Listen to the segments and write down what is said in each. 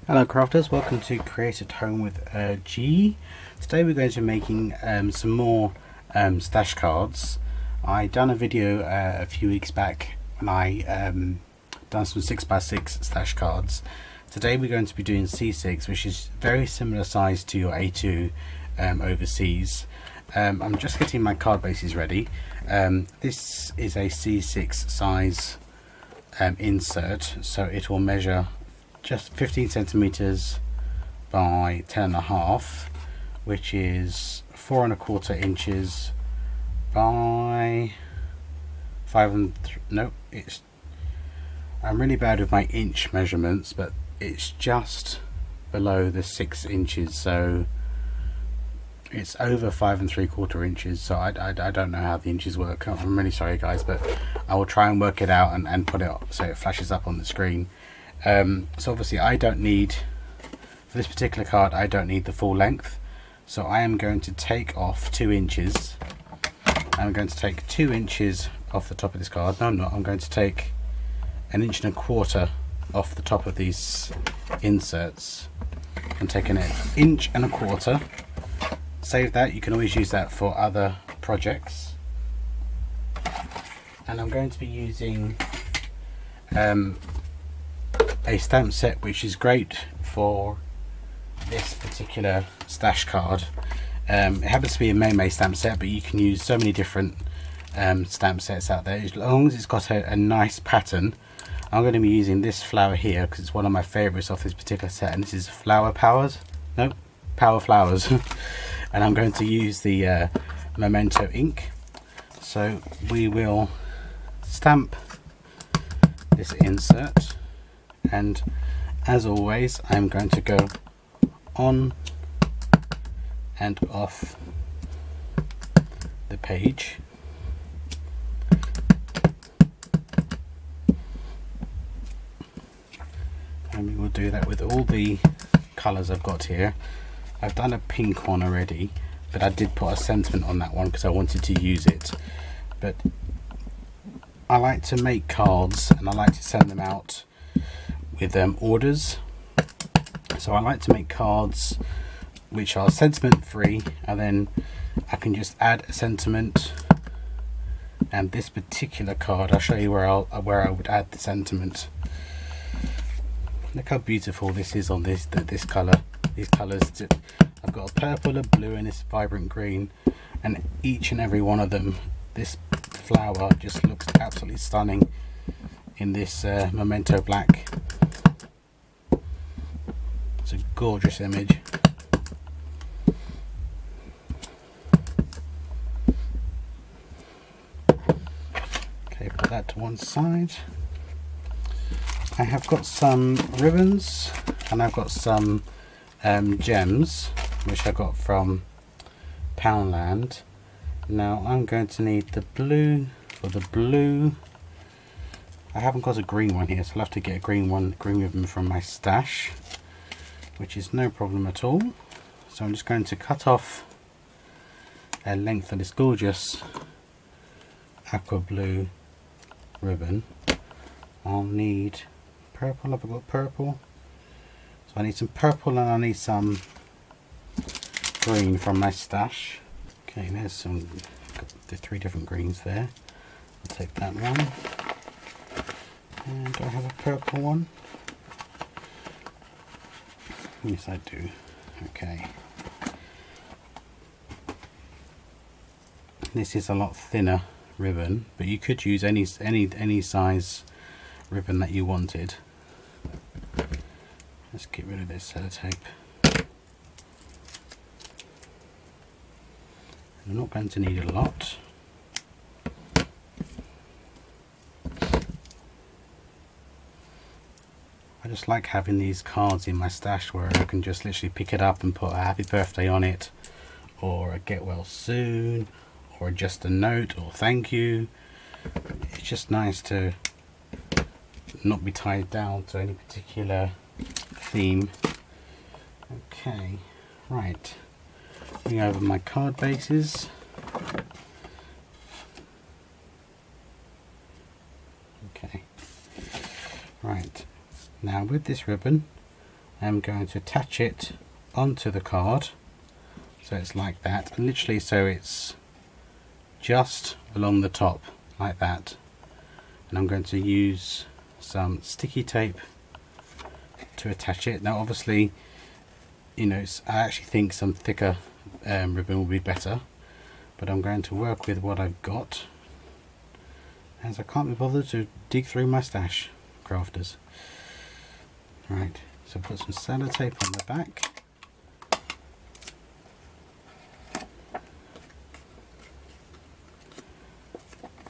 Hello crafters, welcome to Create at Home with G. Today we're going to be making some more stash cards. I done a video a few weeks back when I done some 6x6 stash cards. Today we're going to be doing C6, which is very similar size to your A2 overseas. I'm just getting my card bases ready. This is a C6 size insert, so it will measure just 15 centimeters by 10.5, which is 4¼ inches by 5 and no, it's, I'm really bad with my inch measurements, but it's just below the 6 inches, so it's over 5¾ inches. So I don't know how the inches work. I'm really sorry guys, but I will try and work it out and put it up so it flashes up on the screen. So obviously I don't need, for this particular card, I don't need the full length, so I am going to take off 2 inches. I'm going to take 2 inches off the top of this card. No, I'm not. I'm going to take 1¼ inch off the top of these inserts. I'm taking 1¼ inch. Save that, you can always use that for other projects. And I'm going to be using a stamp set which is great for this particular stash card. It happens to be a May stamp set, but you can use so many different stamp sets out there as long as it's got a nice pattern. I'm going to be using this flower here because it's one of my favorites of this particular set, and this is Power Flowers. And I'm going to use the Memento ink. So we will stamp this insert, and as always I'm going to go on and off the page. And we will do that with all the colours I've got here. I've done a pink one already, but I did put a sentiment on that one because I wanted to use it. But I like to make cards and I like to send them out with orders, so I like to make cards which are sentiment free, and then I can just add a sentiment. And this particular card, I'll show you where I would add the sentiment. Look how beautiful this is on this color. These colors, I've got a purple, a blue, and this vibrant green, and each and every one of them, this flower just looks absolutely stunning in this Memento black. It's a gorgeous image. Okay, put that to one side. I have got some ribbons and I've got some gems which I got from Poundland. Now I'm going to need the blue for the blue. I haven't got a green one here, so I'll have to get a green ribbon from my stash, which is no problem at all. So I'm just going to cut off a length of this gorgeous aqua blue ribbon. I'll need purple. I've got purple, so I need some purple and I need some green from my stash. Okay, there's some, got the 3 different greens there. I'll take that one. And do I have a purple one? Yes, I do. Okay. This is a lot thinner ribbon, but you could use any size ribbon that you wanted. Let's get rid of this sellotape. I'm not going to need a lot. I just like having these cards in my stash where I can just literally pick it up and put a happy birthday on it, or a get well soon, or just a note, or thank you. It's just nice to not be tied down to any particular theme. Okay, right. Bring over my card bases. Okay, right. Now with this ribbon I'm going to attach it onto the card, so it's like that, and literally so it's just along the top like that. And I'm going to use some sticky tape to attach it. Now obviously, you know, I actually think some thicker ribbon will be better, but I'm going to work with what I've got, as I can't be bothered to dig through my stash, crafters. Right, so put some sellotape on the back.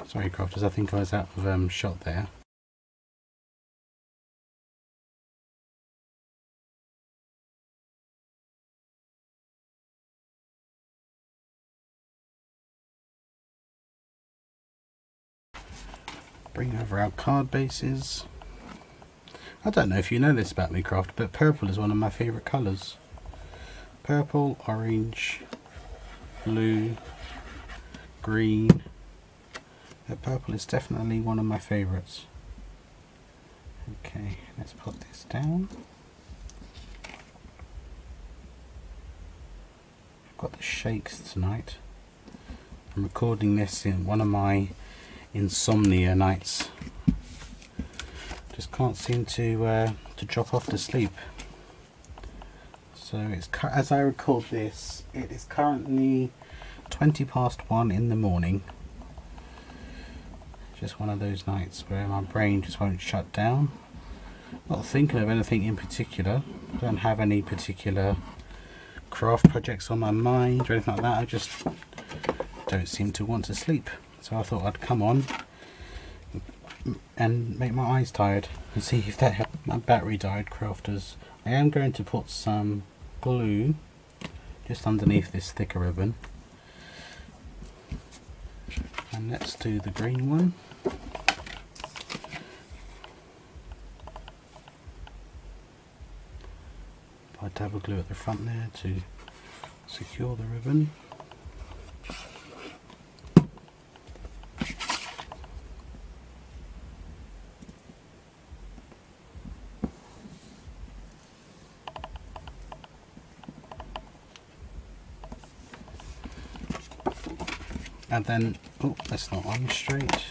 Sorry crafters, I think I was out of shot there. Bring over our card bases. I don't know if you know this about me, craft, but purple is one of my favourite colours. Purple, orange, blue, green. Purple is definitely one of my favourites. Okay, let's put this down. I've got the shakes tonight. I'm recording this in one of my insomnia nights. Just can't seem to drop off to sleep. So it's, as I record this, it is currently 1:20 in the morning. Just one of those nights where my brain just won't shut down. Not thinking of anything in particular. I don't have any particular craft projects on my mind or anything like that. I just don't seem to want to sleep. So I thought I'd come on and make my eyes tired and see if that my battery died, crafters. I am going to put some glue just underneath this thicker ribbon. And let's do the green one. I double glue at the front there to secure the ribbon. And then, oh, that's not on straight.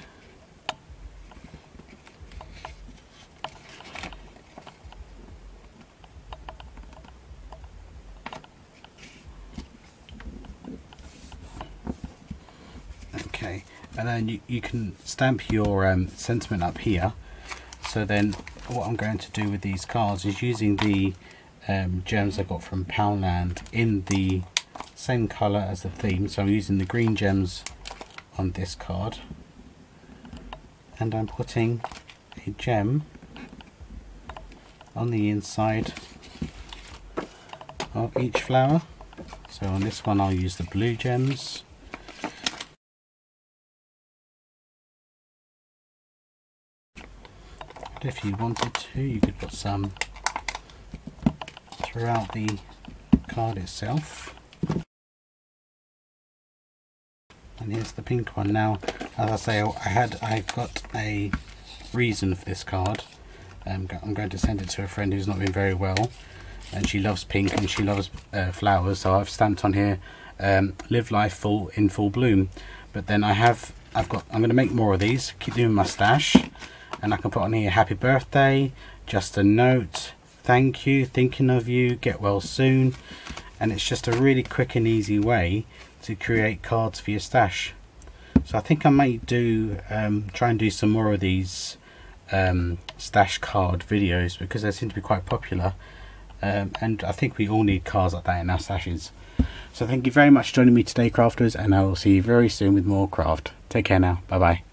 Okay, and then you can stamp your sentiment up here. So then what I'm going to do with these cards is using the gems I got from Poundland in the same colour as the theme. So I'm using the green gems on this card, and I'm putting a gem on the inside of each flower. So on this one I'll use the blue gems. But if you wanted to, you could put some throughout the card itself. And here's the pink one. Now, as I say, I've got a reason for this card. I'm going to send it to a friend who's not been very well, and she loves pink and she loves flowers. So I've stamped on here, "Live life in full bloom." But then I'm going to make more of these. Keep them in my stash, and I can put on here "Happy birthday," "Just a note," "Thank you," "Thinking of you," "Get well soon," and it's just a really quick and easy way to create cards for your stash. So I think I might do try and do some more of these stash card videos, because they seem to be quite popular, and I think we all need cards like that in our stashes. So thank you very much for joining me today, crafters, and I will see you very soon with more craft. Take care now. Bye bye.